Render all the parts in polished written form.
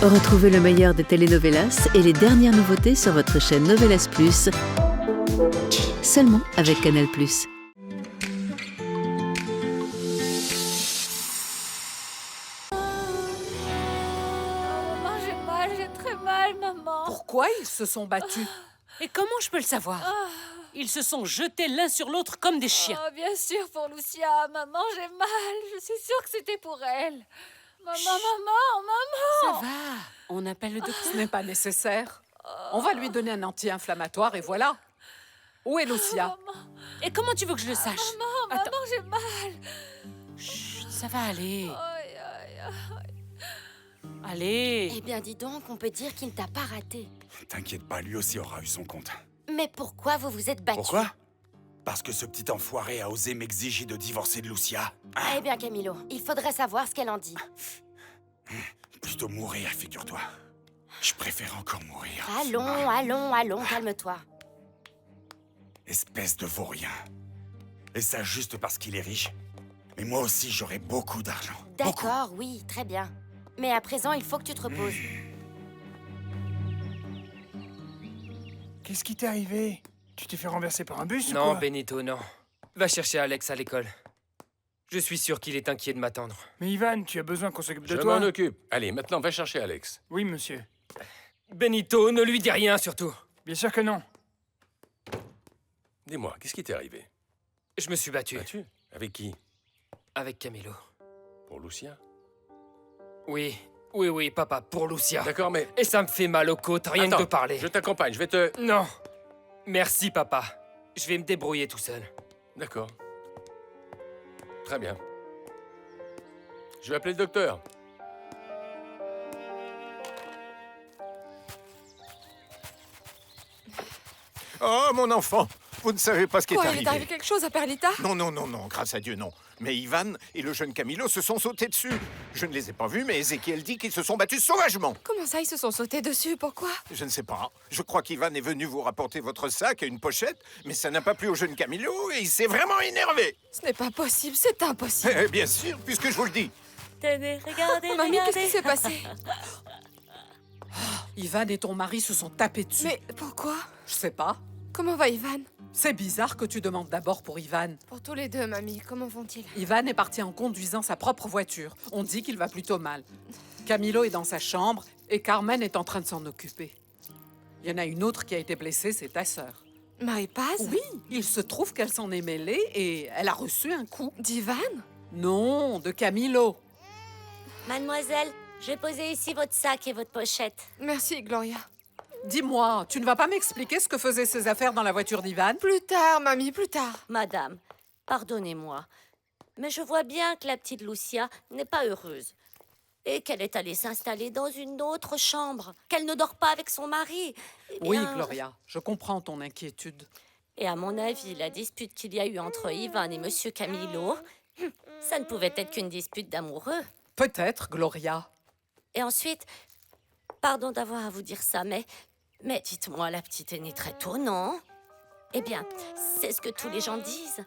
Retrouvez le meilleur des telenovelas et les dernières nouveautés sur votre chaîne Novelas Plus, seulement avec Canal+. Maman, j'ai mal, j'ai très mal, maman. Pourquoi ils se sont battus? Et comment je peux le savoir? Ils se sont jetés l'un sur l'autre comme des chiens. Oh, bien sûr, pour Lucia. Maman, j'ai mal. Je suis sûre que c'était pour elle. Maman, maman. Ça va, on appelle le docteur. Ce n'est pas nécessaire. On va lui donner un anti-inflammatoire et voilà. Où est Lucia? Et comment tu veux que je le sache? Maman, Attends. j'ai mal. Chut, ça va aller. Aïe, aïe, aïe. Allez. Eh bien, dis donc, on peut dire qu'il ne t'a pas raté. T'inquiète pas, lui aussi aura eu son compte. Mais pourquoi vous vous être battu? Pourquoi? Parce que ce petit enfoiré a osé m'exiger de divorcer de Lucia. Eh bien, Camilo, il faudrait savoir ce qu'elle en dit. Plutôt mourir, figure-toi. Je préfère encore mourir. Allons, calme-toi. Espèce de vaurien. Et ça juste parce qu'il est riche. Mais moi aussi, j'aurai beaucoup d'argent. Beaucoup. D'accord, oui, très bien. Mais à présent, il faut que tu te reposes. Qu'est-ce qui t'est arrivé? Tu t'es fait renverser par un bus ou Non, quoi? Benito, non. Va chercher Alex à l'école. Je suis sûr qu'il est inquiet de m'attendre. Mais Ivan, tu as besoin qu'on s'occupe de Je toi? m'en occupe. Allez, maintenant, va chercher Alex. Oui, monsieur. Benito, ne lui dis rien, surtout. Bien sûr que non. Dis-moi, qu'est-ce qui t'est arrivé? Je me suis battu Battu? Avec qui? avec Camilo. Pour Lucia? Oui, papa, pour Lucia. D'accord, mais... Et ça me fait mal aux côtes, rien que Attends, de parler. je t'accompagne, je vais te... Non. Merci, papa. Je vais me débrouiller tout seul. D'accord. Très bien. Je vais appeler le docteur. Oh, mon enfant, vous ne savez pas ce qui est Quoi, il arrivé. est arrivé quelque chose à Perlita? Non, grâce à Dieu, non. Mais Ivan et le jeune Camilo se sont sautés dessus. Je ne les ai pas vus, mais Ezekiel dit qu'ils se sont battus sauvagement. Comment ça, ils se sont sautés dessus? Pourquoi? Je ne sais pas. Je crois qu'Ivan est venu vous rapporter votre sac et une pochette, mais ça n'a pas plu au jeune Camilo et il s'est vraiment énervé. Ce n'est pas possible, c'est impossible. Eh bien sûr, puisque je vous le dis. Tenez, regardez, Mamie, qu'est-ce qui s'est passé? Ivan et ton mari se sont tapés dessus. Mais pourquoi? Je sais pas. Comment va Ivan? C'est bizarre que tu demandes d'abord pour Ivan. Pour tous les deux, mamie, comment vont-ils? Ivan est parti en conduisant sa propre voiture. On dit qu'il va plutôt mal. Camilo est dans sa chambre et Carmen est en train de s'en occuper. Il y en a une autre qui a été blessée, c'est ta sœur. Marie-Paz? Oui, il se trouve qu'elle s'en est mêlée et elle a reçu un coup. D'Ivan? Non, de Camilo. Mademoiselle, je vais poser ici votre sac et votre pochette. Merci, Gloria. Dis-moi, tu ne vas pas m'expliquer ce que faisaient ces affaires dans la voiture d'Ivan? Plus tard, mamie, plus tard. Madame, pardonnez-moi, mais je vois bien que la petite Lucia n'est pas heureuse. Et qu'elle est allée s'installer dans une autre chambre, qu'elle ne dort pas avec son mari. Eh Oui, bien, Gloria, je comprends ton inquiétude. Et à mon avis, la dispute qu'il y a eu entre Ivan et Monsieur Camilo, ça ne pouvait être qu'une dispute d'amoureux. Peut-être, Gloria. Et ensuite, pardon d'avoir à vous dire ça, mais dites-moi, la petite est née très tôt, non? Eh bien, c'est ce que tous les gens disent.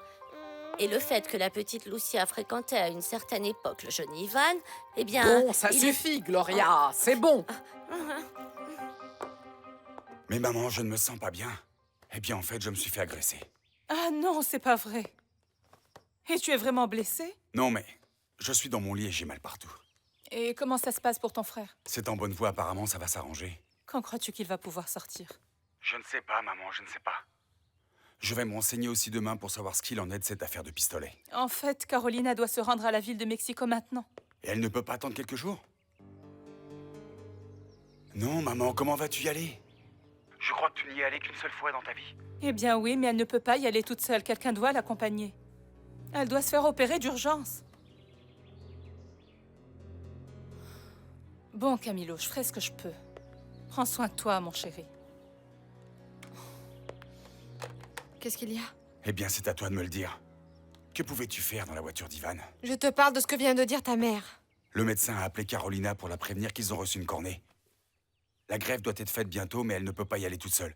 Et le fait que la petite Lucia fréquentait à une certaine époque le jeune Ivan, eh bien... Bon, ça il suffit, Gloria, c'est bon. Mais maman, je ne me sens pas bien. Eh bien, en fait, je me suis fait agresser. Ah non, c'est pas vrai. Et tu es vraiment blessé? Non, mais je suis dans mon lit et j'ai mal partout. Et comment ça se passe pour ton frère? C'est en bonne voie, apparemment, ça va s'arranger. Quand crois-tu qu'il va pouvoir sortir? Je ne sais pas, maman, je ne sais pas. Je vais me renseigner aussi demain pour savoir ce qu'il en est de cette affaire de pistolet. En fait, Carolina doit se rendre à la ville de Mexico maintenant. Et elle ne peut pas attendre quelques jours? Non, maman, comment vas-tu y aller? Je crois que tu n'y es allé qu'une seule fois dans ta vie. Eh bien oui, mais elle ne peut pas y aller toute seule. Quelqu'un doit l'accompagner. Elle doit se faire opérer d'urgence. Bon, Camilo, je ferai ce que je peux. Prends soin de toi, mon chéri. Qu'est-ce qu'il y a? Eh bien, c'est à toi de me le dire. Que pouvais-tu faire dans la voiture d'Ivan? Je te parle de ce que vient de dire ta mère. Le médecin a appelé Carolina pour la prévenir qu'ils ont reçu une cornée. La greffe doit être faite bientôt, mais elle ne peut pas y aller toute seule.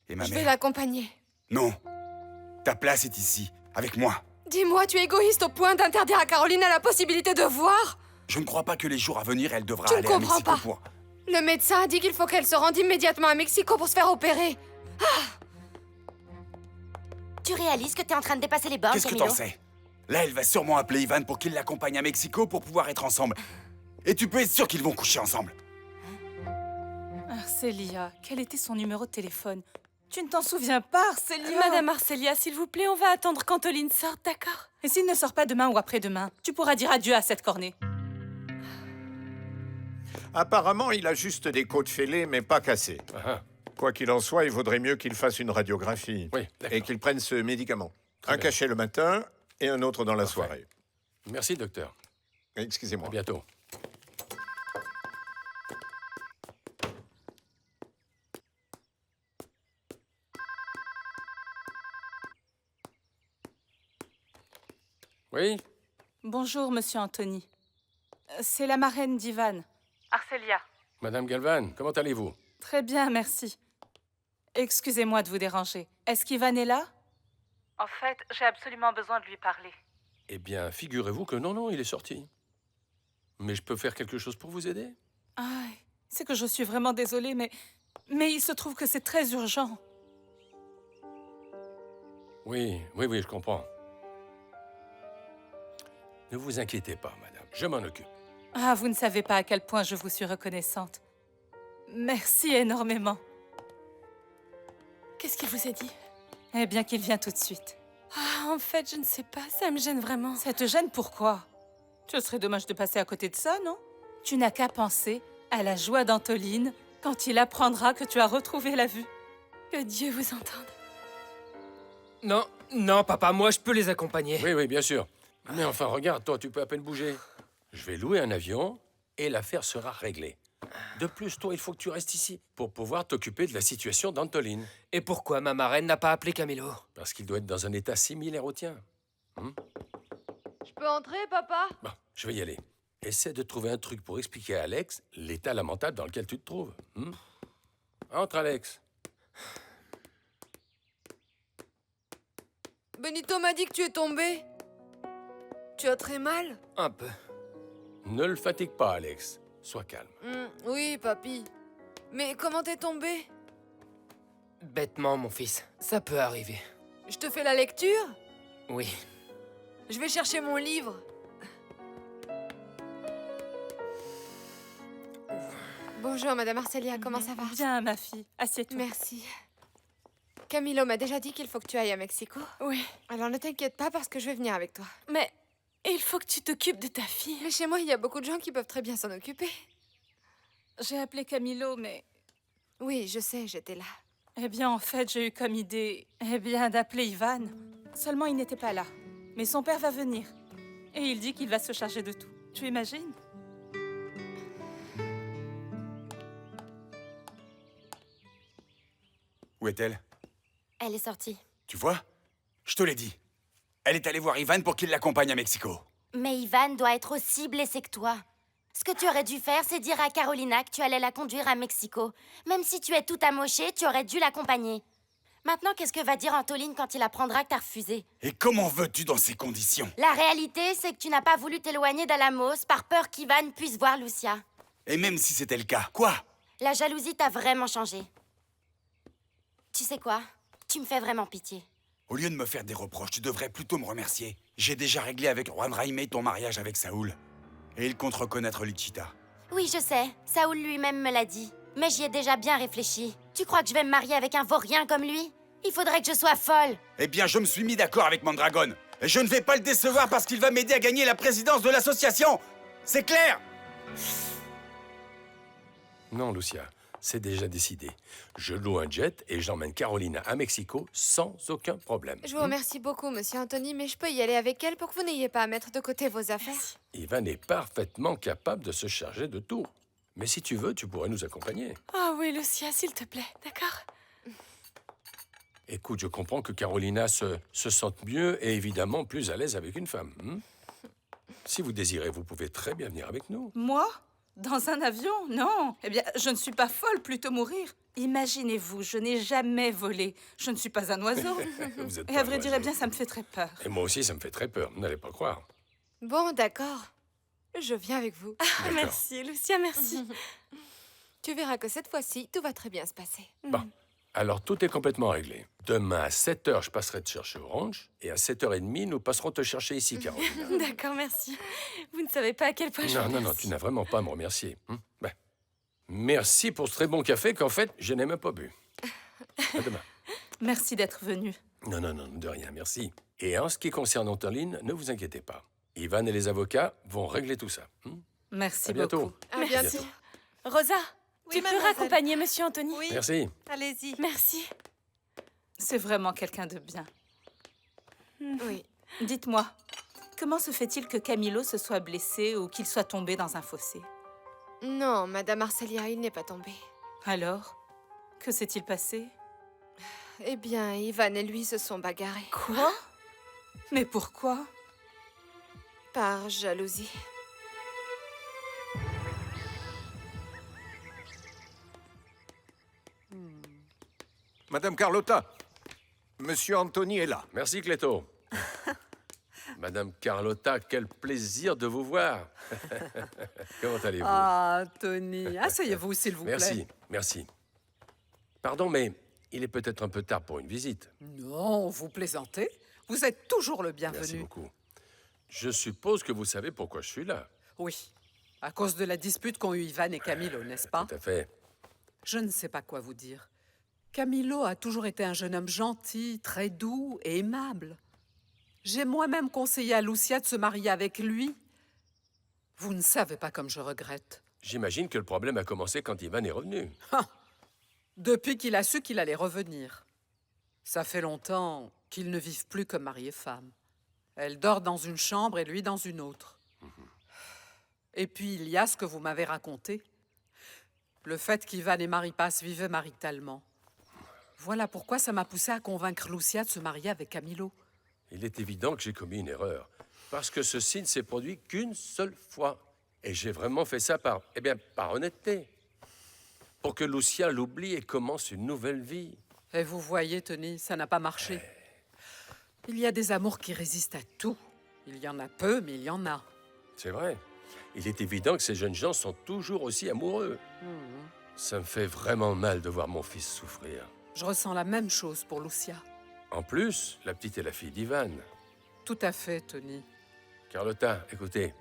Et ma Je mère... vais l'accompagner. Non. Ta place est ici, avec moi. Dis-moi, tu es égoïste au point d'interdire à Carolina la possibilité de voir? Je ne crois pas que les jours à venir, elle devra Tu ne aller à comprends Mexico pas. pour... Le médecin a dit qu'il faut qu'elle se rende immédiatement à Mexico pour se faire opérer. Tu réalises que t'es en train de dépasser les bornes, Qu'est-ce que Camilo? t'en sais? Là, elle va sûrement appeler Ivan pour qu'il l'accompagne à Mexico pour pouvoir être ensemble. Et tu peux être sûr qu'ils vont coucher ensemble. Arcelia, quel était son numéro de téléphone? Tu ne t'en souviens pas, Arcelia? Madame Arcelia, s'il vous plaît, on va attendre qu'Antoline sorte, d'accord? Et s'il ne sort pas demain ou après-demain, tu pourras dire adieu à cette cornée. Apparemment, il a juste des côtes fêlées, mais pas cassées. Quoi qu'il en soit, il vaudrait mieux qu'il fasse une radiographie. Oui, et qu'il prenne ce médicament. Très Un bien. cachet le matin et un autre dans la soirée. Merci, docteur. Excusez-moi. À bientôt. Oui? Bonjour, monsieur Anthony. C'est la marraine d'Ivan. Arcelia. Madame Galvan, comment allez-vous? Très bien, merci. Excusez-moi de vous déranger. Est-ce qu'Ivan est là? En fait, j'ai absolument besoin de lui parler. Eh bien, figurez-vous que non, il est sorti. Mais je peux faire quelque chose pour vous aider? Ah, c'est que je suis vraiment désolée, mais il se trouve que c'est très urgent. Oui, je comprends. Ne vous inquiétez pas, madame. Je m'en occupe. Ah, vous ne savez pas à quel point je vous suis reconnaissante. Merci énormément. Qu'est-ce qu'il vous a dit? Eh bien qu'il vient tout de suite. Ah, en fait, je ne sais pas, ça me gêne vraiment. Ça te gêne pourquoi? Ce serait dommage de passer à côté de ça, non? Tu n'as qu'à penser à la joie d'Antoline quand il apprendra que tu as retrouvé la vue. Que Dieu vous entende. Non, papa, moi, je peux les accompagner. Oui, bien sûr. Mais enfin, regarde, toi, tu peux à peine bouger. Je vais louer un avion et l'affaire sera réglée. De plus, toi, il faut que tu restes ici pour pouvoir t'occuper de la situation d'Antoline. Et pourquoi ma marraine n'a pas appelé Camilo? Parce qu'il doit être dans un état similaire au tien. Je peux entrer, papa? Bon, je vais y aller. Essaie de trouver un truc pour expliquer à Alex l'état lamentable dans lequel tu te trouves. Entre, Alex. Benito m'a dit que tu es tombé. Tu as très mal? Un peu. Ne le fatigue pas, Alex. Sois calme. Oui, papy. Mais comment t'es tombé? Bêtement, mon fils. Ça peut arriver. Je te fais la lecture? Oui. Je vais chercher mon livre. Bonjour, Madame Arcelia, comment ça va? Bien, ma fille. Assieds-toi. Merci. Camilo m'a déjà dit qu'il faut que tu ailles à Mexico. Oui. Alors ne t'inquiète pas parce que je vais venir avec toi. Mais il faut que tu t'occupes de ta fille. Mais chez moi, il y a beaucoup de gens qui peuvent très bien s'en occuper. J'ai appelé Camilo, mais... Oui, je sais, j'étais là. Eh bien, en fait, j'ai eu comme idée, d'appeler Ivan. Seulement, il n'était pas là. Mais son père va venir. Et il dit qu'il va se charger de tout. Tu imagines? Où est-elle? Elle est sortie. Tu vois? Je te l'ai dit. Elle est allée voir Ivan pour qu'il l'accompagne à Mexico. Mais Ivan doit être aussi blessé que toi. Ce que tu aurais dû faire, c'est dire à Carolina que tu allais la conduire à Mexico. Même si tu es tout amoché, tu aurais dû l'accompagner. Maintenant, qu'est-ce que va dire Antoline quand il apprendra que t'as refusé? Et comment veux-tu dans ces conditions? La réalité, c'est que tu n'as pas voulu t'éloigner d'Alamos par peur qu'Ivan puisse voir Lucia. Et même si c'était le cas, quoi? La jalousie t'a vraiment changé. Tu sais quoi? Tu me fais vraiment pitié. Au lieu de me faire des reproches, tu devrais plutôt me remercier. J'ai déjà réglé avec Juan Jaime ton mariage avec Saúl. Et il compte reconnaître Lichita. Oui, je sais. Saúl lui-même me l'a dit. Mais j'y ai déjà bien réfléchi. Tu crois que je vais me marier avec un vaurien comme lui? Il faudrait que je sois folle. Eh bien, je me suis mis d'accord avec Mondragon. Et je ne vais pas le décevoir parce qu'il va m'aider à gagner la présidence de l'association. C'est clair? Non, Lucia, c'est déjà décidé. Je loue un jet et j'emmène Carolina à Mexico sans aucun problème. Je vous remercie beaucoup, monsieur Anthony, mais je peux y aller avec elle pour que vous n'ayez pas à mettre de côté vos affaires. Ivan est parfaitement capable de se charger de tout. Mais si tu veux, tu pourrais nous accompagner. Ah oui, Lucia, s'il te plaît, d'accord? Écoute, je comprends que Carolina se sente mieux et évidemment plus à l'aise avec une femme. Si vous désirez, vous pouvez très bien venir avec nous. Moi? Dans un avion? Non. Eh bien, je ne suis pas folle, plutôt mourir. Imaginez-vous, je n'ai jamais volé. Je ne suis pas un oiseau. Vous êtes Et pas à vrai dire, oiseau. eh bien, ça me fait très peur. Et moi aussi, ça me fait très peur. N'allez pas croire. Bon, d'accord. Je viens avec vous. D'accord. Merci, Lucia, merci. Tu verras que cette fois-ci, tout va très bien se passer. Bon, alors tout est complètement réglé. Demain à 7h, je passerai te chercher au ranch, et à 7h30, nous passerons te chercher ici, Carolina. D'accord, merci. Vous ne savez pas à quel point je Non, vous non, non, remercie. tu n'as vraiment pas à me remercier. Ben, merci pour ce très bon café qu'en fait, je n'ai même pas bu. À demain. Merci d'être venu. Non, non, non, de rien, merci. Et en ce qui concerne Antoline, ne vous inquiétez pas. Ivan et les avocats vont régler tout ça. Merci À bientôt. beaucoup. À bientôt. Rosa, Oui, tu peux mademoiselle. raccompagner Monsieur Anthony? Oui. Merci. Allez-y. Merci. C'est vraiment quelqu'un de bien. Oui. Dites-moi, comment se fait-il que Camilo se soit blessé ou qu'il soit tombé dans un fossé? Non, Madame Arcelia, il n'est pas tombé. Alors, que s'est-il passé? Eh bien, Ivan et lui se sont bagarrés. Quoi? Mais pourquoi? Par jalousie. Madame Carlotta, Monsieur Anthony est là. Merci, Cléto. Madame Carlotta, quel plaisir de vous voir. Comment allez-vous? Ah, Tony, asseyez-vous, s'il vous plaît. Merci, merci. Pardon, mais il est peut-être un peu tard pour une visite. Non, vous plaisantez. Vous êtes toujours le Merci bienvenu. beaucoup. Je suppose que vous savez pourquoi je suis là. Oui, à cause de la dispute qu'ont eu Ivan et Camilo, n'est-ce pas? Tout à fait. Je ne sais pas quoi vous dire. Camilo a toujours été un jeune homme gentil, très doux et aimable. J'ai moi-même conseillé à Lucia de se marier avec lui. Vous ne savez pas comme je regrette. J'imagine que le problème a commencé quand Ivan est revenu. Depuis qu'il a su qu'il allait revenir. Ça fait longtemps qu'ils ne vivent plus comme mari et femme. Elle dort dans une chambre et lui dans une autre. Et puis il y a ce que vous m'avez raconté. Le fait qu'Ivan et Maripas vivaient maritalement. Voilà pourquoi ça m'a poussé à convaincre Lucia de se marier avec Camilo. Il est évident que j'ai commis une erreur. Parce que ceci ne s'est produit qu'une seule fois. Et j'ai vraiment fait ça par honnêteté. Pour que Lucia l'oublie et commence une nouvelle vie. Et vous voyez, Tony, ça n'a pas marché. Il y a des amours qui résistent à tout. Il y en a peu, mais il y en a. C'est vrai. Il est évident que ces jeunes gens sont toujours aussi amoureux. Ça me fait vraiment mal de voir mon fils souffrir. Je ressens la même chose pour Lucia. En plus, la petite est la fille d'Ivan. Tout à fait, Tony. Carlotta, écoutez.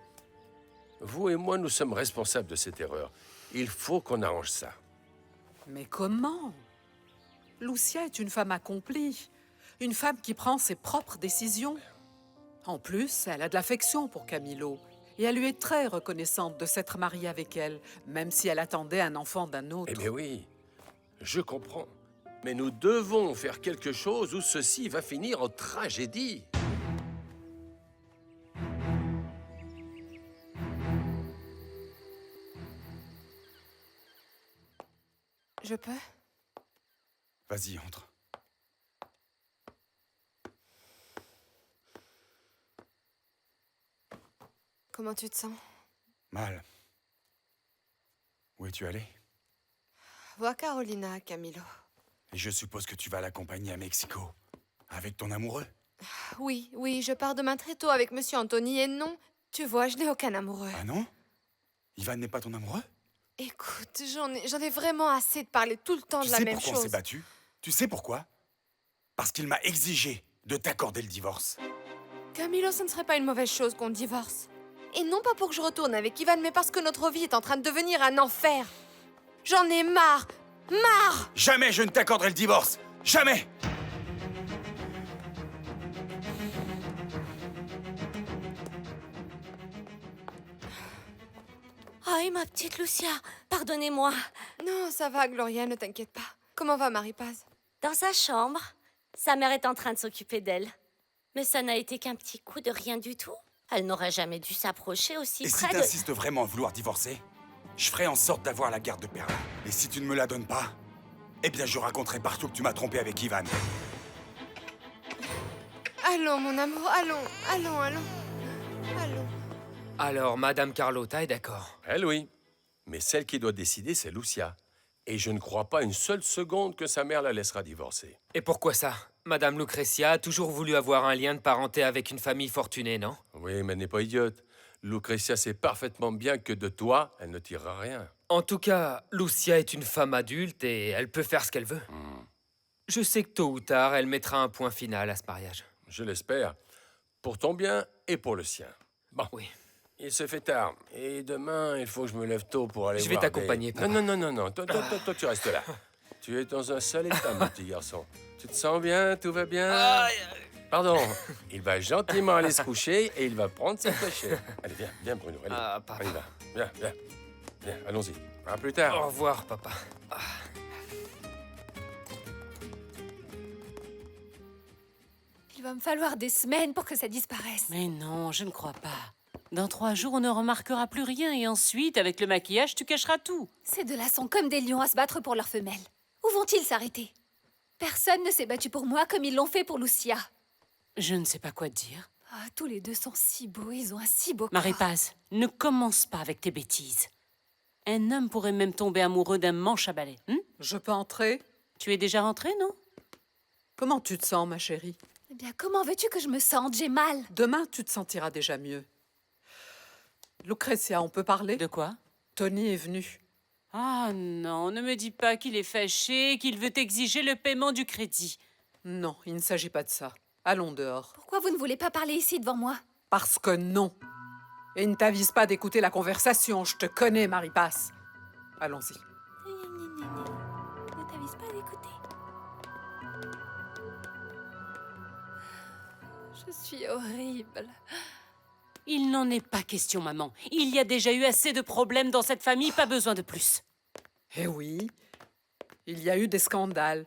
Vous et moi, nous sommes responsables de cette erreur. Il faut qu'on arrange ça. Mais comment? Lucia est une femme accomplie. Une femme qui prend ses propres décisions. En plus, elle a de l'affection pour Camilo. Et elle lui est très reconnaissante de s'être mariée avec elle, même si elle attendait un enfant d'un autre. Eh bien oui, je comprends. Mais nous devons faire quelque chose ou ceci va finir en tragédie. Je peux? Vas-y, entre. Comment tu te sens? Mal. Où es-tu allé? Vois Carolina, Camilo. Et je suppose que tu vas l'accompagner à Mexico. Avec ton amoureux? Oui, oui, je pars demain très tôt avec Monsieur Anthony et non, tu vois, je n'ai aucun amoureux. Ah non? Ivan n'est pas ton amoureux? Écoute, j'en ai vraiment assez de parler tout le temps Tu de la sais même pourquoi on chose. s'est battu? Tu sais pourquoi? Parce qu'il m'a exigé de t'accorder le divorce. Camilo, ce ne serait pas une mauvaise chose qu'on divorce. Et non pas pour que je retourne avec Ivan, mais parce que notre vie est en train de devenir un enfer. J'en ai marre! Marre! Jamais je ne t'accorderai le divorce! Jamais! Oh, et ma petite Lucia, pardonnez-moi. Non, ça va, Gloria, ne t'inquiète pas. Comment va Marie-Paz? Dans sa chambre, sa mère est en train de s'occuper d'elle. Mais ça n'a été qu'un petit coup de rien du tout. Elle n'aurait jamais dû s'approcher aussi Et si près de... t'insistes vraiment à vouloir divorcer, je ferai en sorte d'avoir la garde de Perla. Et si tu ne me la donnes pas, eh bien je raconterai partout que tu m'as trompé avec Ivan. Allons, mon amour, allons. Allons. Alors, Madame Carlotta est d'accord. Elle, oui. Mais celle qui doit décider, c'est Lucia. Et je ne crois pas une seule seconde que sa mère la laissera divorcer. Et pourquoi ça? Madame Lucretia a toujours voulu avoir un lien de parenté avec une famille fortunée, non? Oui, mais elle n'est pas idiote. Lucrezia sait parfaitement bien que de toi, elle ne tirera rien. En tout cas, Lucia est une femme adulte et elle peut faire ce qu'elle veut. Je sais que tôt ou tard, elle mettra un point final à ce mariage. Je l'espère. Pour ton bien et pour le sien. Bon. Oui. Il se fait tard. Et demain, il faut que je me lève tôt pour aller Je vais voir t'accompagner, papa. Non. Toi, tu restes là. Tu es dans un sale état, mon petit garçon. Tu te sens bien? Tout va bien? Pardon. Il va gentiment aller se coucher et il va prendre ses cachets. Allez, viens, Bruno. Allez, papa. on y va. Viens, allons-y. À plus tard. Au revoir, papa. Il va me falloir des semaines pour que ça disparaisse. Mais non, je ne crois pas. Dans 3 jours, on ne remarquera plus rien et ensuite, avec le maquillage, tu cacheras tout. Ces deux-là sont comme des lions à se battre pour leurs femelles. Où vont-ils s'arrêter? Personne ne s'est battu pour moi comme ils l'ont fait pour Lucia. Je ne sais pas quoi te dire. Ah, tous les deux sont si beaux, ils ont un si beau corps. Marie-Paz, ne commence pas avec tes bêtises. Un homme pourrait même tomber amoureux d'un manche à balai. Je peux entrer? Tu es déjà rentrée, non? Comment tu te sens, ma chérie? Eh bien, comment veux-tu que je me sente? J'ai mal. Demain, tu te sentiras déjà mieux. Lucrezia, on peut parler? De quoi? Tony est venu. Ah non, ne me dis pas qu'il est fâché, qu'il veut exiger le paiement du crédit. Non, il ne s'agit pas de ça. Allons dehors. Pourquoi vous ne voulez pas parler ici devant moi? Parce que non. Et ne t'avise pas d'écouter la conversation. Je te connais, Marie-Passe. Allons-y. Ne t'avise pas d'écouter. Je suis horrible. Il n'en est pas question, maman. Il y a déjà eu assez de problèmes dans cette famille, pas besoin de plus. Eh oui, il y a eu des scandales.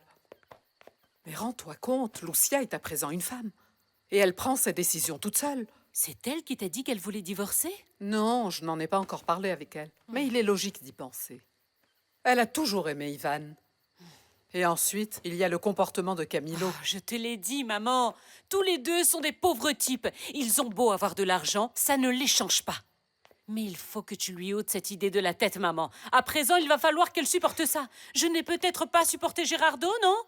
Mais rends-toi compte, Lucia est à présent une femme. Et elle prend ses décisions toute seule. C'est elle qui t'a dit qu'elle voulait divorcer? Non, je n'en ai pas encore parlé avec elle. Mais il est logique d'y penser. Elle a toujours aimé Ivan. Et ensuite, il y a le comportement de Camillo. Oh, je te l'ai dit, maman. Tous les deux sont des pauvres types. Ils ont beau avoir de l'argent, ça ne les change pas. Mais il faut que tu lui ôtes cette idée de la tête, maman. À présent, il va falloir qu'elle supporte ça. Je n'ai peut-être pas supporté Gérardo, non?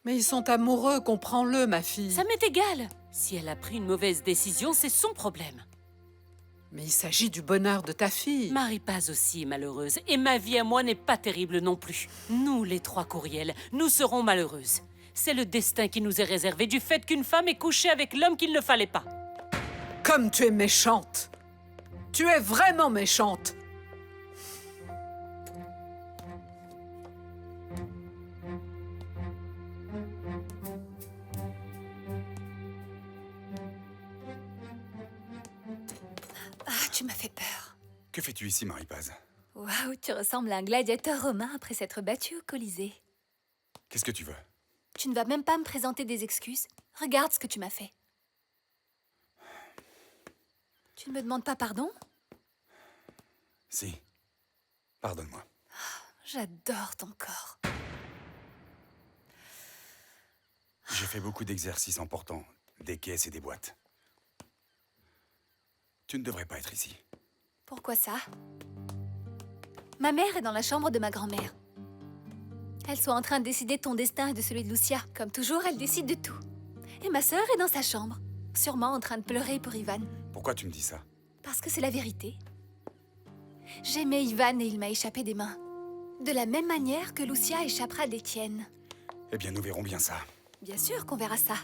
Mais ils sont amoureux, comprends-le, ma fille. Ça m'est égal. Si elle a pris une mauvaise décision, c'est son problème. Mais il s'agit du bonheur de ta fille. Marie-Paz aussi est malheureuse. Et ma vie à moi n'est pas terrible non plus. Nous, les 3 courriels, nous serons malheureuses. C'est le destin qui nous est réservé du fait qu'une femme ait couché avec l'homme qu'il ne fallait pas. Comme tu es méchante. Tu es vraiment méchante. Ah, tu m'as fait peur. Que fais-tu ici, Marie-Paz? Waouh, tu ressembles à un gladiateur romain après s'être battu au Colisée. Qu'est-ce que tu veux? Tu ne vas même pas me présenter des excuses? Regarde ce que tu m'as fait. Tu ne me demandes pas pardon? Si. Pardonne-moi. J'adore ton corps. J'ai fait beaucoup d'exercices en portant des caisses et des boîtes. Tu ne devrais pas être ici. Pourquoi ça? Ma mère est dans la chambre de ma grand-mère. Elles sont en train de décider de ton destin et de celui de Lucia. Comme toujours, elle décide de tout. Et ma sœur est dans sa chambre, sûrement en train de pleurer pour Ivan. Pourquoi tu me dis ça? Parce que c'est la vérité. J'aimais Ivan et il m'a échappé des mains. De la même manière que Lucia échappera des tiennes. Eh bien, nous verrons bien ça. Bien sûr qu'on verra ça.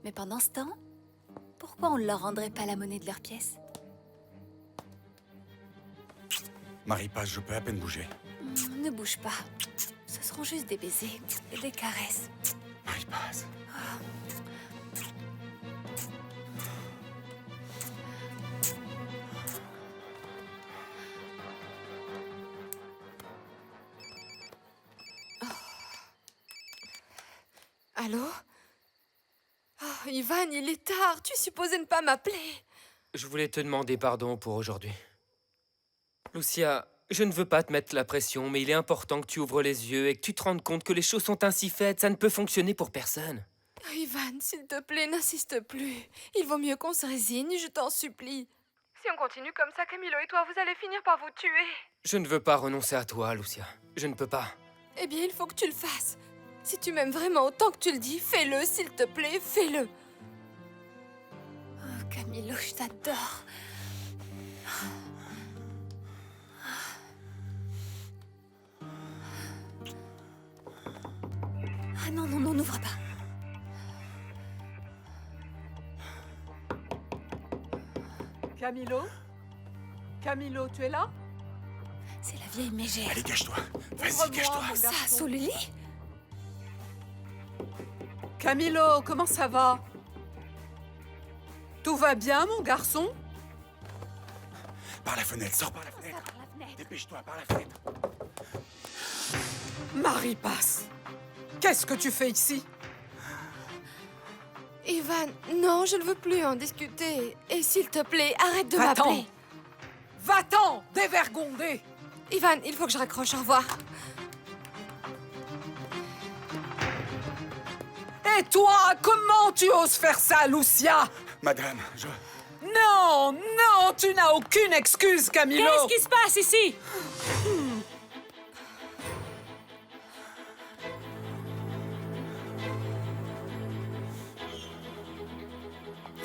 Mais pendant ce temps, pourquoi on ne leur rendrait pas la monnaie de leur pièce? Marie-Paz, je peux à peine bouger. Ne bouge pas. Ce seront juste des baisers et des caresses. Marie-Paz. Allô? Oh, Ivan, il est tard. Tu es supposé ne pas m'appeler. Je voulais te demander pardon pour aujourd'hui. Lucia, je ne veux pas te mettre la pression, mais il est important que tu ouvres les yeux et que tu te rendes compte que les choses sont ainsi faites. Ça ne peut fonctionner pour personne. Oh, Ivan, s'il te plaît, n'insiste plus. Il vaut mieux qu'on se résigne, je t'en supplie. Si on continue comme ça, Camillo et toi, vous allez finir par vous tuer. Je ne veux pas renoncer à toi, Lucia. Je ne peux pas. Eh bien, il faut que tu le fasses. Si tu m'aimes vraiment autant que tu le dis, fais-le, s'il te plaît, fais-le. Oh, Camillo, je t'adore. Ah non, non, non, n'ouvre pas. Camilo? Camilo, tu es là? C'est la vieille mégère. Allez, cache-toi. Vas-y, Ouvre-moi, cache-toi. mon Ça, garçon. sous le lit? Camilo, comment ça va? Tout va bien, mon garçon? Par la fenêtre, sors par la fenêtre. Dépêche-toi, par la fenêtre. Marie passe. Qu'est-ce que tu fais ici? Ivan, non, je ne veux plus en discuter. Et s'il te plaît, arrête de Va-t'en. m'appeler. Va-t'en, dévergondé! Ivan, il faut que je raccroche, au revoir. Et toi, comment tu oses faire ça, Lucia? Madame, Non, non, tu n'as aucune excuse, Camilo! Qu'est-ce qui se passe ici?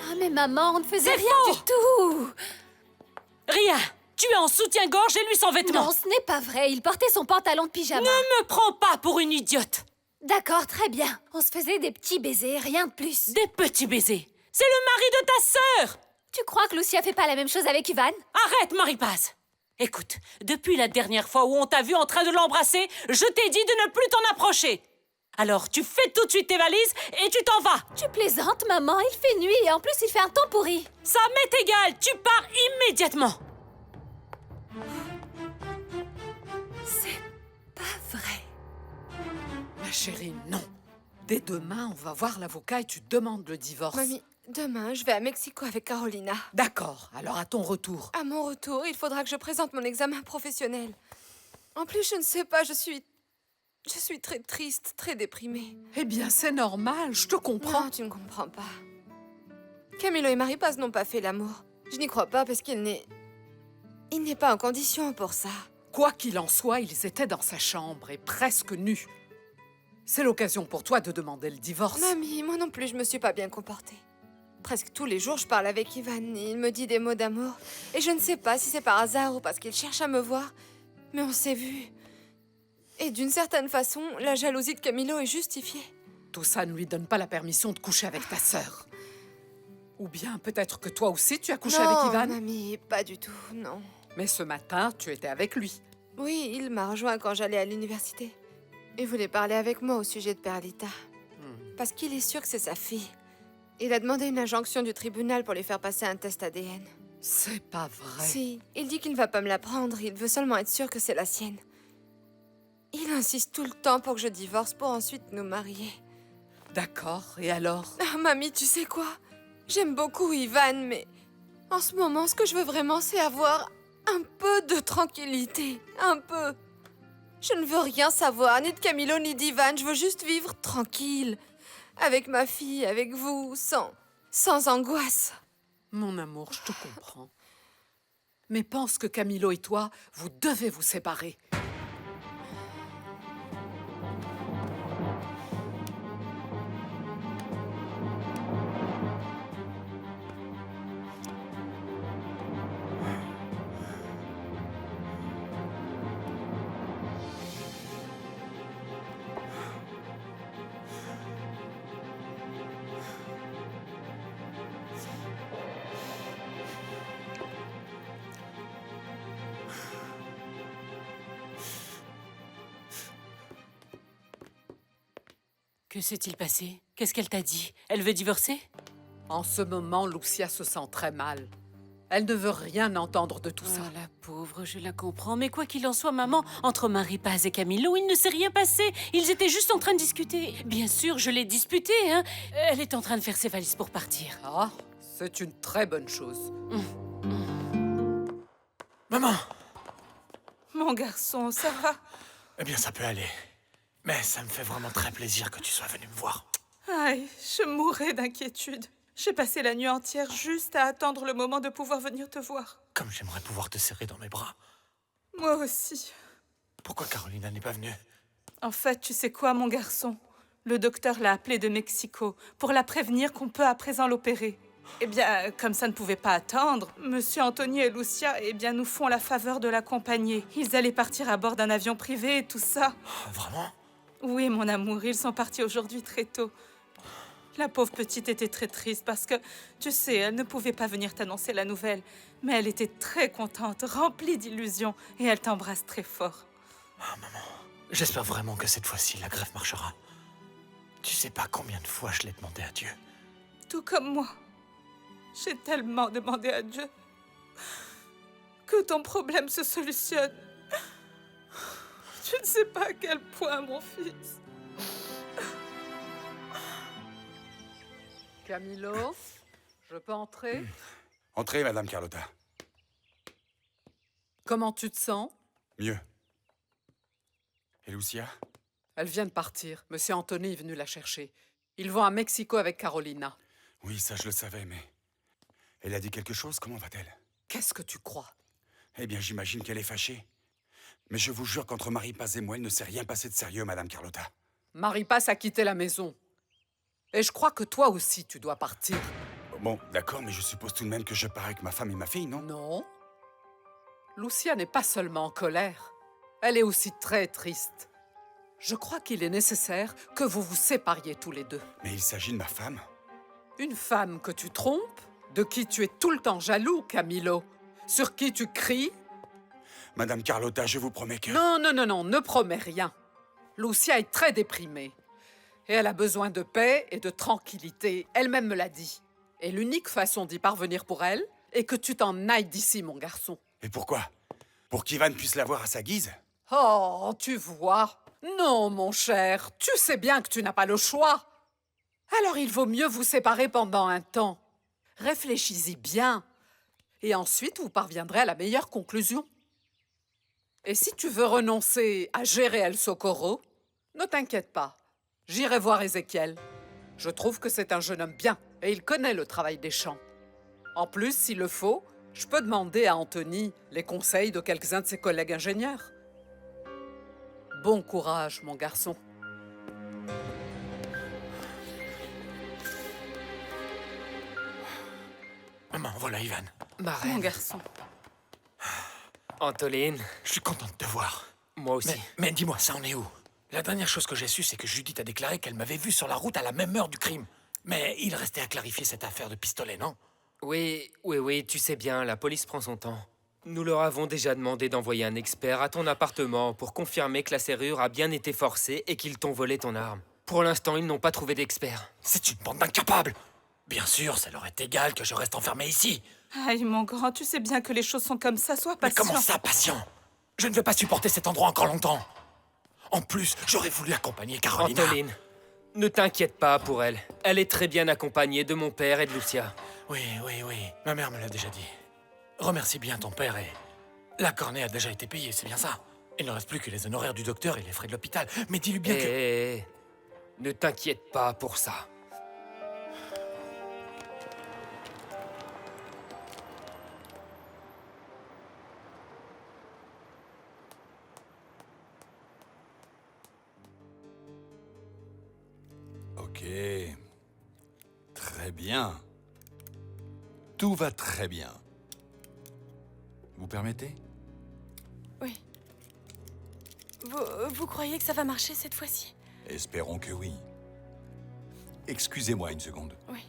Ah, mais maman, on ne faisait C'est rien faux. du tout! Rien. Tu es en soutien-gorge et lui sans vêtements. Non, ce n'est pas vrai. Il portait son pantalon de pyjama. Ne me prends pas pour une idiote. D'accord, très bien. On se faisait des petits baisers, rien de plus. Des petits baisers. C'est le mari de ta sœur. Tu crois que Lucia fait pas la même chose avec Ivan? Arrête, Marie-Paz. Écoute, depuis la dernière fois où on t'a vu en train de l'embrasser, je t'ai dit de ne plus t'en approcher. Alors, tu fais tout de suite tes valises et tu t'en vas. Tu plaisantes, maman. Il fait nuit et en plus, il fait un temps pourri. Ça m'est égal. Tu pars immédiatement. C'est pas vrai. Ma chérie, non. Dès demain, on va voir l'avocat et tu demandes le divorce. Mamie, demain, je vais à Mexico avec Carolina. D'accord, alors à ton retour. À mon retour, il faudra que je présente mon examen professionnel. En plus, je ne sais pas, je suis très triste, très déprimée. Eh bien, c'est normal, je te comprends. Non, tu ne comprends pas. Camilo et Marie-Paz n'ont pas fait l'amour. Je n'y crois pas parce qu'il n'est pas en condition pour ça. Quoi qu'il en soit, ils étaient dans sa chambre et presque nus. C'est l'occasion pour toi de demander le divorce. Mamie, moi non plus, je me suis pas bien comportée. Presque tous les jours, je parle avec Ivan et il me dit des mots d'amour. Et je ne sais pas si c'est par hasard ou parce qu'il cherche à me voir, mais on s'est vus. Et d'une certaine façon, la jalousie de Camilo est justifiée. Tout ça ne lui donne pas la permission de coucher avec ta sœur. Ou bien peut-être que toi aussi tu as couché Non, avec Ivan. mamie, pas du tout, non. Mais ce matin, tu étais avec lui. Oui, il m'a rejoint quand j'allais à l'université. Il voulait parler avec moi au sujet de Perlita. Parce qu'il est sûr que c'est sa fille. Il a demandé une injonction du tribunal pour lui faire passer un test ADN. C'est pas vrai. Si, il dit qu'il ne va pas me la prendre, il veut seulement être sûr que c'est la sienne. Il insiste tout le temps pour que je divorce pour ensuite nous marier. D'accord, et alors? Ah, mamie, tu sais quoi? J'aime beaucoup Ivan, mais en ce moment, ce que je veux vraiment, c'est avoir un peu de tranquillité. Un peu. Je ne veux rien savoir, ni de Camilo, ni d'Ivan. Je veux juste vivre tranquille. Avec ma fille, avec vous, sans angoisse. Mon amour, je te comprends. Mais pense que Camilo et toi, vous devez vous séparer. Que s'est-il passé? Qu'est-ce qu'elle t'a dit? Elle veut divorcer? En ce moment, Lucia se sent très mal. Elle ne veut rien entendre de tout ça. Oh, la pauvre, je la comprends. Mais quoi qu'il en soit, maman, entre Marie-Paz et Camilo, il ne s'est rien passé. Ils étaient juste en train de discuter. Bien sûr, je l'ai disputé, hein. Elle est en train de faire ses valises pour partir. Ah, c'est une très bonne chose. Maman! Mon garçon, ça va? Eh bien, ça peut aller. Mais ça me fait vraiment très plaisir que tu sois venu me voir. Aïe, je mourrais d'inquiétude. J'ai passé la nuit entière juste à attendre le moment de pouvoir venir te voir. Comme j'aimerais pouvoir te serrer dans mes bras. Moi aussi. Pourquoi Carolina n'est pas venue? En fait, tu sais quoi, mon garçon? Le docteur l'a appelée de Mexico pour la prévenir qu'on peut à présent l'opérer. Eh bien, comme ça ne pouvait pas attendre, Monsieur Anthony et Lucia, eh bien, nous font la faveur de l'accompagner. Ils allaient partir à bord d'un avion privé et tout ça. Vraiment? Oui, mon amour, ils sont partis aujourd'hui très tôt. La pauvre petite était très triste parce que, tu sais, elle ne pouvait pas venir t'annoncer la nouvelle. Mais elle était très contente, remplie d'illusions, et elle t'embrasse très fort. Ah, maman, j'espère vraiment que cette fois-ci, la greffe marchera. Tu sais pas combien de fois je l'ai demandé à Dieu. Tout comme moi. J'ai tellement demandé à Dieu que ton problème se solutionne. Tu ne sais pas à quel point, mon fils. Camilo, je peux entrer? Entrez, Madame Carlotta. Comment tu te sens? Mieux. Et Lucia? Elle vient de partir. Monsieur Anthony est venu la chercher. Ils vont à Mexico avec Carolina. Oui, ça je le savais, mais... Elle a dit quelque chose? Comment va-t-elle? Qu'est-ce que tu crois? Eh bien, j'imagine qu'elle est fâchée. Mais je vous jure qu'entre Marie Paz et moi, il ne s'est rien passé de sérieux, Madame Carlotta. Marie Paz a quitté la maison. Et je crois que toi aussi, tu dois partir. Bon, d'accord, mais je suppose tout de même que je pars avec ma femme et ma fille, non? Non. Lucia n'est pas seulement en colère. Elle est aussi très triste. Je crois qu'il est nécessaire que vous vous sépariez tous les deux. Mais il s'agit de ma femme. Une femme que tu trompes, de qui tu es tout le temps jaloux, Camilo, sur qui tu cries. Madame Carlotta, je vous promets que... Non, non, non, non, ne promets rien. Lucia est très déprimée. Et elle a besoin de paix et de tranquillité. Elle-même me l'a dit. Et l'unique façon d'y parvenir pour elle est que tu t'en ailles d'ici, mon garçon. Et pourquoi? Pour qu'Ivan puisse la voir à sa guise? Oh, tu vois. Non, mon cher, tu sais bien que tu n'as pas le choix. Alors il vaut mieux vous séparer pendant un temps. Réfléchis-y bien. Et ensuite, vous parviendrez à la meilleure conclusion. Et si tu veux renoncer à gérer El Socorro, ne t'inquiète pas. J'irai voir Ézéchiel. Je trouve que c'est un jeune homme bien et il connaît le travail des champs. En plus, s'il le faut, je peux demander à Anthony les conseils de quelques-uns de ses collègues ingénieurs. Bon courage, mon garçon. Maman, voilà Ivan. Ma Mon reine. garçon. Antoline, Je suis content de te voir. moi aussi. Mais dis-moi, ça en est où? La dernière chose que j'ai su, c'est que Judith a déclaré qu'elle m'avait vu sur la route à la même heure du crime. Mais il restait à clarifier cette affaire de pistolet, non? Oui, tu sais bien, la police prend son temps. Nous leur avons déjà demandé d'envoyer un expert à ton appartement pour confirmer que la serrure a bien été forcée et qu'ils t'ont volé ton arme. Pour l'instant, ils n'ont pas trouvé d'expert. C'est une bande d'incapables! Bien sûr, ça leur est égal que je reste enfermé ici. Aïe, mon grand, tu sais bien que les choses sont comme ça, sois Mais patient. comment ça, patient? Je ne vais pas supporter cet endroit encore longtemps. En plus, j'aurais voulu accompagner Carolina. Antoline, ne t'inquiète pas pour elle. Elle est très bien accompagnée de mon père et de Lucia. Oui, ma mère me l'a déjà dit. Remercie bien ton père et... La cornée a déjà été payée, c'est bien ça. Il ne reste plus que les honoraires du docteur et les frais de l'hôpital. Mais dis-lui bien que... Ne t'inquiète pas pour ça. Ok. Très bien. Tout va très bien. Vous permettez? Oui. Vous croyez que ça va marcher cette fois-ci? Espérons que oui. Excusez-moi une seconde. Oui.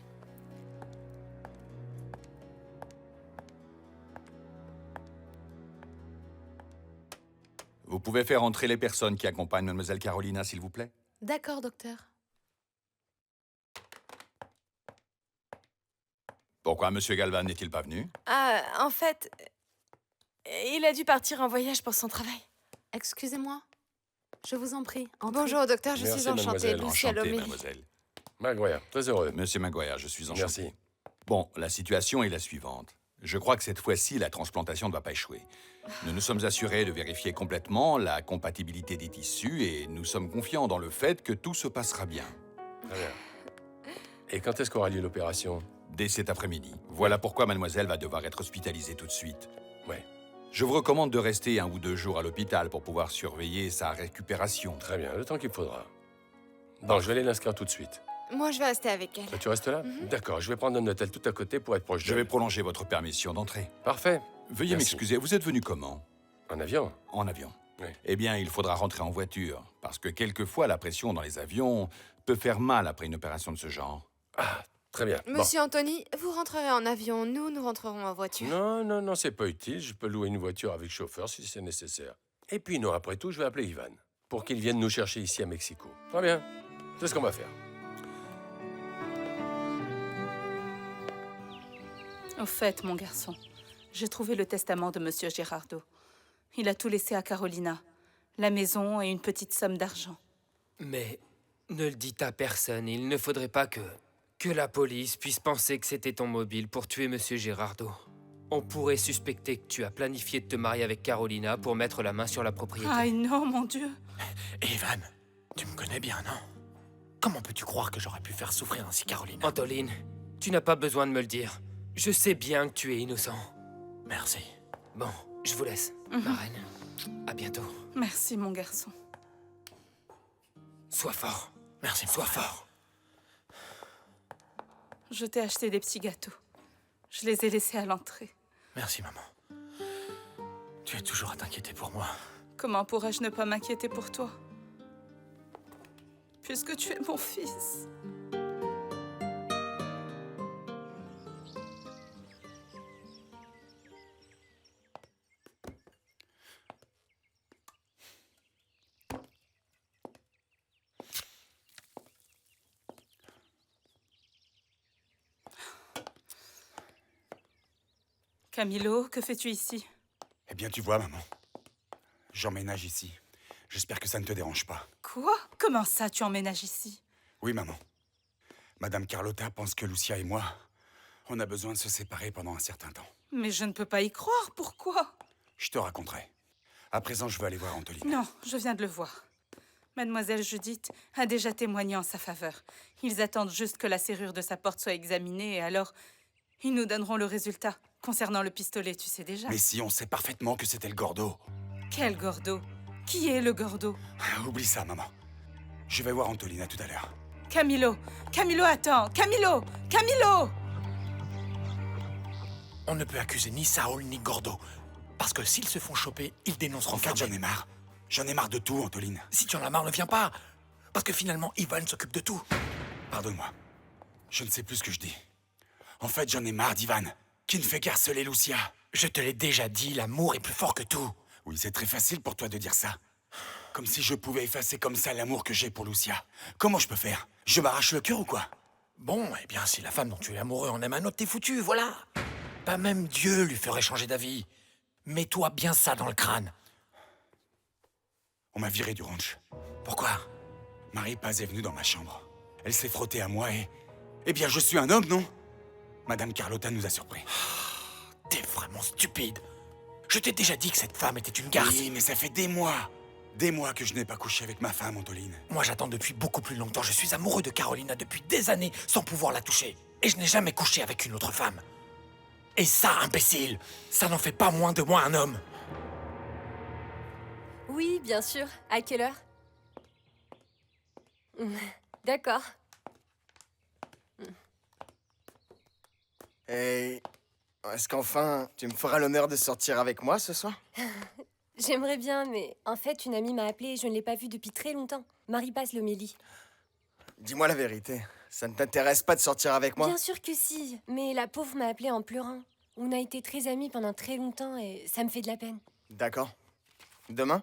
Vous pouvez faire entrer les personnes qui accompagnent Mademoiselle Carolina, s'il vous plaît? D'accord, docteur. Pourquoi Monsieur Galvan n'est-il pas venu? Ah, en fait, il a dû partir en voyage pour son travail. Excusez-moi. Je vous en prie. Entrez. Bonjour, docteur, je Merci, suis enchantée. mademoiselle. Lucia Enchanté, Lomélie. mademoiselle. Maguire, très heureux. Monsieur Maguire, je suis enchanté. Merci. Bon, la situation est la suivante. Je crois que cette fois-ci, la transplantation ne va pas échouer. Nous nous sommes assurés de vérifier complètement la compatibilité des tissus et nous sommes confiants dans le fait que tout se passera bien. Très bien. Et quand est-ce qu'aura lieu l'opération? Dès cet après-midi. Voilà pourquoi mademoiselle va devoir être hospitalisée tout de suite. Ouais. Je vous recommande de rester 1 ou 2 jours à l'hôpital pour pouvoir surveiller sa récupération. Très bien, le temps qu'il faudra. Bon, je vais aller l'inscrire tout de suite. Moi, je vais rester avec elle. Toi, tu restes là? D'accord, je vais prendre un hôtel tout à côté pour être proche Je d'elle. vais prolonger votre permission d'entrée. Parfait. Veuillez Merci. m'excuser, vous êtes venu comment? En avion? En avion. Oui. Eh bien, il faudra rentrer en voiture, parce que quelquefois, la pression dans les avions peut faire mal après une opération de ce genre. Ah, très bien. Bon. Monsieur Anthony, vous rentrerez en avion, nous rentrerons en voiture. Non, c'est pas utile. Je peux louer une voiture avec chauffeur si c'est nécessaire. Et puis non, après tout, je vais appeler Ivan pour qu'il vienne nous chercher ici à Mexico. Très bien. C'est ce qu'on va faire. Au fait, mon garçon, j'ai trouvé le testament de Monsieur Gerardo. Il a tout laissé à Carolina. La maison et une petite somme d'argent. Mais ne le dites à personne. Il ne faudrait pas que la police puisse penser que c'était ton mobile pour tuer Monsieur Gerardo. On pourrait suspecter que tu as planifié de te marier avec Carolina pour mettre la main sur la propriété. Aïe non, mon Dieu. Evan, tu me connais bien, non? Comment peux-tu croire que j'aurais pu faire souffrir ainsi Carolina? Antoline, tu n'as pas besoin de me le dire. Je sais bien que tu es innocent. Merci. Bon, je vous laisse, ma reine. À bientôt. Merci, mon garçon. Sois fort. Merci, Sois fort. Je t'ai acheté des petits gâteaux. Je les ai laissés à l'entrée. Merci, maman. Tu es toujours à t'inquiéter pour moi. Comment pourrais-je ne pas m'inquiéter pour toi? Puisque tu es mon fils. Camilo, que fais-tu ici? Eh bien, tu vois, maman. J'emménage ici. J'espère que ça ne te dérange pas. Quoi? Comment ça, tu emménages ici? Oui, maman. Madame Carlotta pense que Lucia et moi, on a besoin de se séparer pendant un certain temps. Mais je ne peux pas y croire, pourquoi? Je te raconterai. À présent, je veux aller voir Antoline. Non, je viens de le voir. Mademoiselle Judith a déjà témoigné en sa faveur. Ils attendent juste que la serrure de sa porte soit examinée et alors, ils nous donneront le résultat. Concernant le pistolet, tu sais déjà. Mais si, on sait parfaitement que c'était le Gordo. Quel Gordo? Qui est le Gordo? Oublie ça, maman. Je vais voir Antolina tout à l'heure. Camilo! Camilo, attends! Camilo! Camilo! On ne peut accuser ni Saul ni Gordo. Parce que s'ils se font choper, ils dénonceront En fait, j'en ai marre. J'en ai marre de tout, Antoline. Si tu en as marre, ne viens pas. Parce que finalement, Ivan s'occupe de tout. Pardonne-moi. Je ne sais plus ce que je dis. En fait, j'en ai marre d'Ivan, qui ne fait qu'harceler Lucia. Je te l'ai déjà dit, l'amour est plus fort que tout. Oui, c'est très facile pour toi de dire ça. Comme si je pouvais effacer comme ça l'amour que j'ai pour Lucia. Comment je peux faire? Je m'arrache le cœur ou quoi? Bon, eh bien, si la femme dont tu es amoureux en aime un autre, t'es foutu, voilà. Pas même Dieu lui ferait changer d'avis. Mets-toi bien ça dans le crâne. On m'a viré du ranch. Pourquoi? Marie Paz est venue dans ma chambre. Elle s'est frottée à moi et... Eh bien, je suis un homme, non? Madame Carlotta nous a surpris. T'es vraiment stupide. Je t'ai déjà dit que cette femme était une garce. Oui, mais ça fait des mois que je n'ai pas couché avec ma femme, Antoline. Moi, j'attends depuis beaucoup plus longtemps. Je suis amoureux de Carolina depuis des années sans pouvoir la toucher. Et je n'ai jamais couché avec une autre femme. Et ça, imbécile, ça n'en fait pas moins de moi un homme. Oui, bien sûr. À quelle heure? D'accord. Et est-ce qu'enfin, tu me feras l'honneur de sortir avec moi ce soir? J'aimerais bien, mais en fait, une amie m'a appelée et je ne l'ai pas vue depuis très longtemps. Marie-Paz Lomélie. Dis-moi la vérité, ça ne t'intéresse pas de sortir avec moi? Bien sûr que si, mais la pauvre m'a appelée en pleurant. On a été très amis pendant très longtemps et ça me fait de la peine. D'accord. Demain?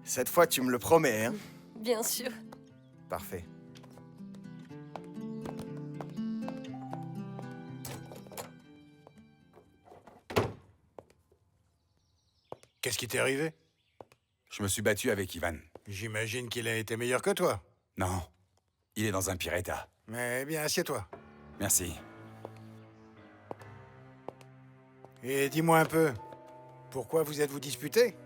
Cette fois, tu me le promets, hein? Bien sûr. Parfait. Qu'est-ce qui t'est arrivé? Je me suis battu avec Ivan. J'imagine qu'il a été meilleur que toi. Non, il est dans un pire état. Mais bien, assieds-toi. Merci. Et dis-moi un peu, pourquoi vous êtes-vous disputés?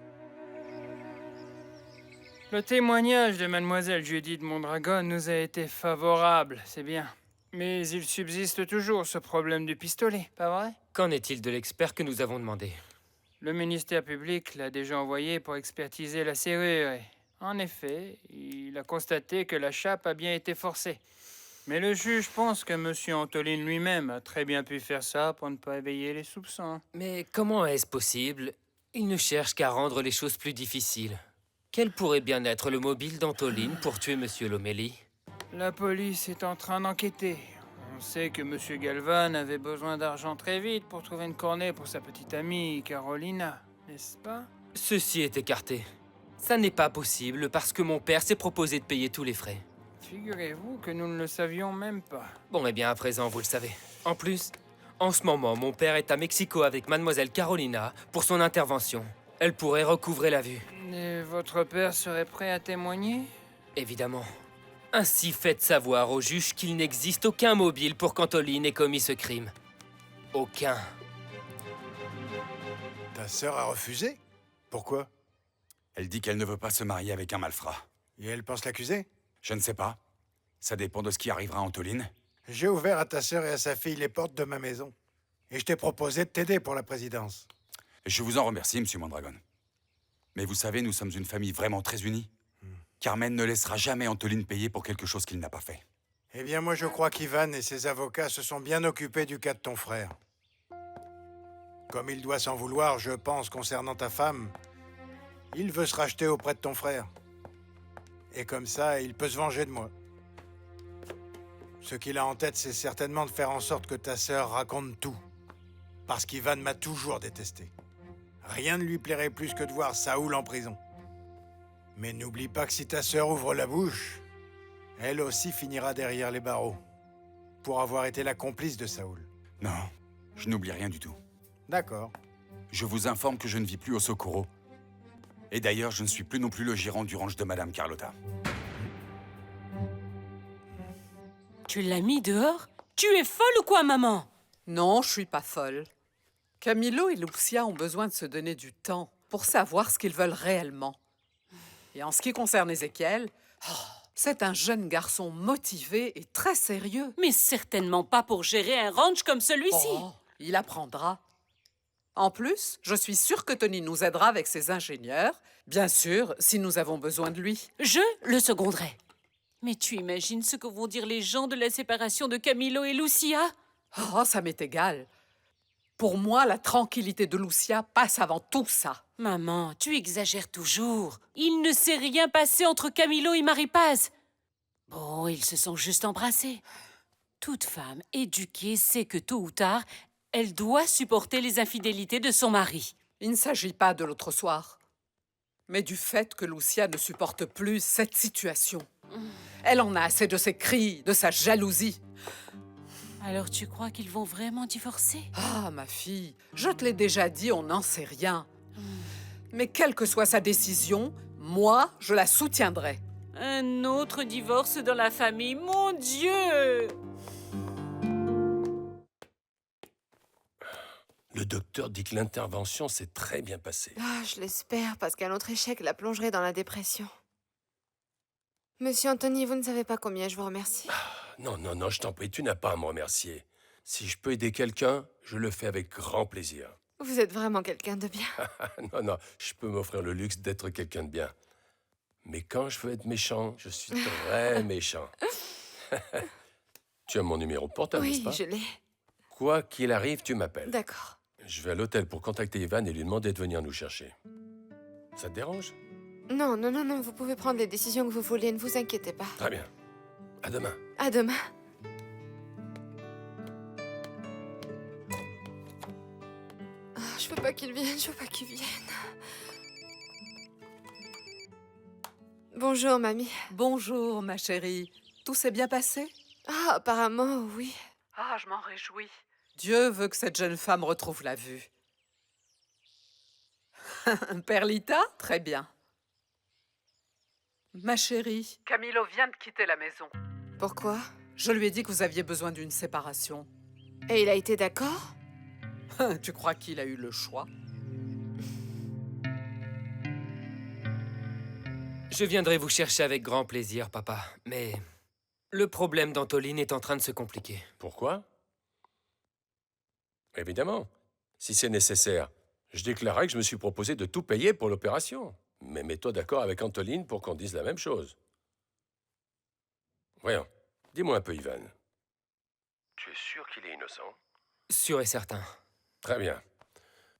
Le témoignage de Mademoiselle Judith Mondragon nous a été favorable, c'est bien. Mais il subsiste toujours ce problème du pistolet, pas vrai? Qu'en est-il de l'expert que nous avons demandé? Le ministère public l'a déjà envoyé pour expertiser la serrure et En effet, il a constaté que la chape a bien été forcée. Mais le juge pense que M. Antoline lui-même a très bien pu faire ça pour ne pas éveiller les soupçons. Mais comment est-ce possible? Il ne cherche qu'à rendre les choses plus difficiles. Quel pourrait bien être le mobile d'Antoline pour tuer M. Lomeli? La police est en train d'enquêter. On sait que M. Galvan avait besoin d'argent très vite pour trouver une cornée pour sa petite amie Carolina, n'est-ce pas? Ceci est écarté. Ça n'est pas possible parce que mon père s'est proposé de payer tous les frais. Figurez-vous que nous ne le savions même pas. Bon, eh bien, à présent, vous le savez. En plus, en ce moment, mon père est à Mexico avec mademoiselle Carolina pour son intervention. Elle pourrait recouvrer la vue. Et votre père serait prêt à témoigner? Évidemment. Ainsi, faites savoir au juge qu'il n'existe aucun mobile pour qu'Antoline ait commis ce crime. Aucun. Ta sœur a refusé? Pourquoi? Elle dit qu'elle ne veut pas se marier avec un malfrat. Et elle pense l'accuser? Je ne sais pas. Ça dépend de ce qui arrivera à Antoline. J'ai ouvert à ta sœur et à sa fille les portes de ma maison. Et je t'ai proposé de t'aider pour la présidence. Je vous en remercie, Monsieur Mondragon. Mais vous savez, nous sommes une famille vraiment très unie. Carmen ne laissera jamais Antoline payer pour quelque chose qu'il n'a pas fait. Eh bien, moi, je crois qu'Ivan et ses avocats se sont bien occupés du cas de ton frère. Comme il doit s'en vouloir, je pense, concernant ta femme, il veut se racheter auprès de ton frère. Et comme ça, il peut se venger de moi. Ce qu'il a en tête, c'est certainement de faire en sorte que ta sœur raconte tout. Parce qu'Ivan m'a toujours détesté. Rien ne lui plairait plus que de voir Saoul en prison. Mais n'oublie pas que si ta sœur ouvre la bouche, elle aussi finira derrière les barreaux, pour avoir été la complice de Saoul. Non, je n'oublie rien du tout. D'accord. Je vous informe que je ne vis plus au Socorro. Et d'ailleurs, je ne suis plus non plus le gérant du ranch de Madame Carlotta. Tu l'as mis dehors? Tu es folle ou quoi, maman? Non, je suis pas folle. Camilo et Lucia ont besoin de se donner du temps pour savoir ce qu'ils veulent réellement. Et en ce qui concerne Ézéchiel, c'est un jeune garçon motivé et très sérieux. Mais certainement pas pour gérer un ranch comme celui-ci. Oh, il apprendra. En plus, je suis sûre que Tony nous aidera avec ses ingénieurs, bien sûr, si nous avons besoin de lui. Je le seconderai. Mais tu imagines ce que vont dire les gens de la séparation de Camilo et Lucia? Oh, ça m'est égal. Pour moi, la tranquillité de Lucia passe avant tout ça. Maman, tu exagères toujours. Il ne s'est rien passé entre Camilo et Marie-Paz. Bon, ils se sont juste embrassés. Toute femme éduquée sait que tôt ou tard, elle doit supporter les infidélités de son mari. Il ne s'agit pas de l'autre soir, mais du fait que Lucia ne supporte plus cette situation. Elle en a assez de ses cris, de sa jalousie. Alors tu crois qu'ils vont vraiment divorcer? Ah, ma fille, je te l'ai déjà dit, on n'en sait rien. Mais quelle que soit sa décision, moi, je la soutiendrai. Un autre divorce dans la famille, mon Dieu! Le docteur dit que l'intervention s'est très bien passée. Ah, je l'espère, parce qu'un autre échec la plongerait dans la dépression. Monsieur Anthony, vous ne savez pas combien je vous remercie. Non, non, non, je t'en prie, tu n'as pas à me remercier. Si je peux aider quelqu'un, je le fais avec grand plaisir. Vous êtes vraiment quelqu'un de bien. Non, non, je peux m'offrir le luxe d'être quelqu'un de bien. Mais quand je veux être méchant, je suis très méchant. Tu as mon numéro de portable, n'est-ce Oui, pas? je l'ai. Quoi qu'il arrive, tu m'appelles. D'accord. Je vais à l'hôtel pour contacter Ivan et lui demander de venir nous chercher. Ça te dérange? Non, non, non, non, vous pouvez prendre les décisions que vous voulez, ne vous inquiétez pas. Très bien. À demain. À demain. Ah, je veux pas qu'il vienne, je veux pas qu'il vienne. Bonjour, mamie. Bonjour, ma chérie. Tout s'est bien passé? Ah, apparemment, oui. Ah, je m'en réjouis. Dieu veut que cette jeune femme retrouve la vue. Perlita? Très bien. Ma chérie, Camilo vient de quitter la maison. Pourquoi? Je lui ai dit que vous aviez besoin d'une séparation. Et il a été d'accord? Tu crois qu'il a eu le choix? Je viendrai vous chercher avec grand plaisir, papa. Mais le problème d'Antoline est en train de se compliquer. Pourquoi? Évidemment. Si c'est nécessaire, je déclarerai que je me suis proposé de tout payer pour l'opération. Mais mets-toi d'accord avec Antoline pour qu'on dise la même chose. Voyons, dis-moi un peu, Ivan. Tu es sûr qu'il est innocent? Sûr et certain. Très bien.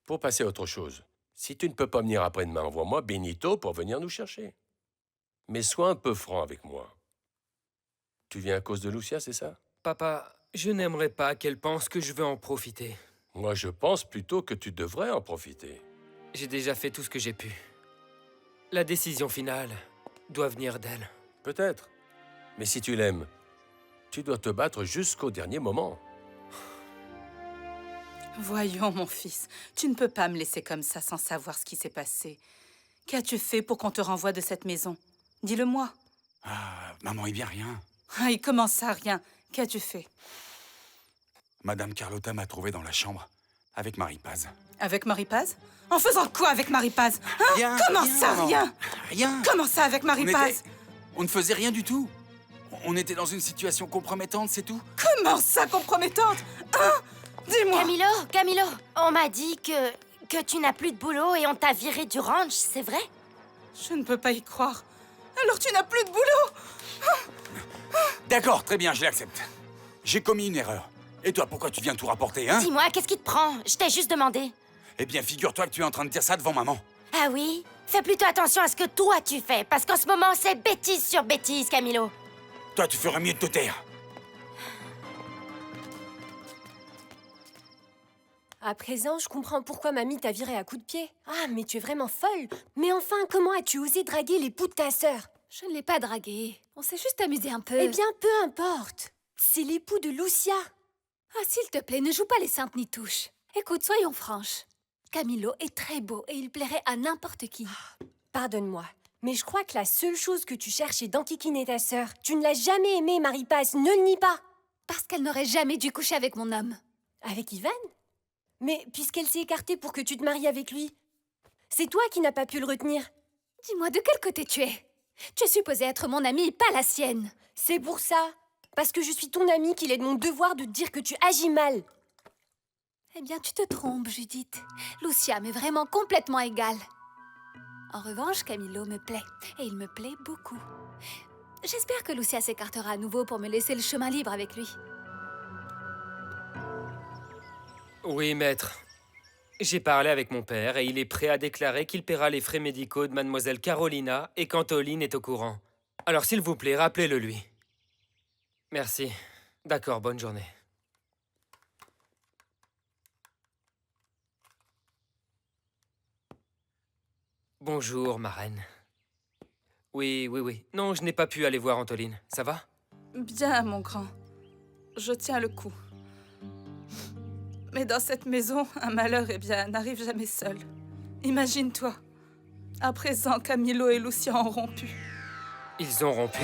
Pour passer à autre chose, si tu ne peux pas venir après-demain, envoie-moi Benito pour venir nous chercher. Mais sois un peu franc avec moi. Tu viens à cause de Lucia, c'est ça? Papa, je n'aimerais pas qu'elle pense que je veux en profiter. Moi, je pense plutôt que tu devrais en profiter. J'ai déjà fait tout ce que j'ai pu. La décision finale doit venir d'elle. Peut-être. Mais si tu l'aimes, tu dois te battre jusqu'au dernier moment. Voyons, mon fils, tu ne peux pas me laisser comme ça sans savoir ce qui s'est passé. Qu'as-tu fait pour qu'on te renvoie de cette maison? Dis-le-moi. Ah, maman, il vient rien. Ah, il commence à rien. Qu'as-tu fait? Madame Carlotta m'a trouvé dans la chambre avec Marie-Paz. Avec Marie-Paz? En faisant quoi avec Marie-Paz? Hein? Rien, Comment rien, ça, maman. rien? Rien. Comment ça, avec Marie-Paz? On ne faisait rien du tout. On était dans une situation compromettante, c'est tout. Comment ça, compromettante? Hein? Dis-moi. Camilo, on m'a dit que tu n'as plus de boulot et on t'a viré du ranch, c'est vrai? Je ne peux pas y croire. Alors tu n'as plus de boulot? D'accord, très bien, je l'accepte. J'ai commis une erreur. Et toi, pourquoi tu viens tout rapporter, hein? Dis-moi, qu'est-ce qui te prend? Je t'ai juste demandé. Eh bien, figure-toi que tu es en train de dire ça devant maman. Ah oui? Fais plutôt attention à ce que toi tu fais, parce qu'en ce moment, c'est bêtise sur bêtise, Camilo. Toi, tu ferais mieux de te taire. À présent, je comprends pourquoi mamie t'a viré à coups de pied. Ah, mais tu es vraiment folle. Mais enfin, comment as-tu osé draguer l'époux de ta sœur? Je ne l'ai pas dragué. On s'est juste amusé un peu. Eh bien, peu importe. C'est l'époux de Lucia. Ah, s'il te plaît, ne joue pas les saintes ni touches. Écoute, soyons franches. Camilo est très beau et il plairait à n'importe qui. Pardonne-moi, mais je crois que la seule chose que tu cherches est d'enquiquiner ta sœur. Tu ne l'as jamais aimée, Marie-Paz, ne le nie pas. Parce qu'elle n'aurait jamais dû coucher avec mon homme. Avec Ivan? Mais puisqu'elle s'est écartée pour que tu te maries avec lui, c'est toi qui n'as pas pu le retenir. Dis-moi, de quel côté tu es? Tu es supposée être mon amie, pas la sienne. C'est pour ça, parce que je suis ton amie, qu'il est de mon devoir de te dire que tu agis mal. Eh bien, tu te trompes, Judith. Lucia m'est vraiment complètement égale. En revanche, Camilo me plaît, et il me plaît beaucoup. J'espère que Lucia s'écartera à nouveau pour me laisser le chemin libre avec lui. Oui, maître. J'ai parlé avec mon père et il est prêt à déclarer qu'il paiera les frais médicaux de mademoiselle Carolina et qu'Antoline est au courant. Alors, s'il vous plaît, rappelez-le lui. Merci. D'accord, bonne journée. Bonjour, ma reine. Oui. Non, je n'ai pas pu aller voir Antoline. Ça va? Bien, mon grand. Je tiens le coup. Mais dans cette maison, un malheur, eh bien, n'arrive jamais seul. Imagine-toi. À présent, Camilo et Lucia ont rompu. Ils ont rompu?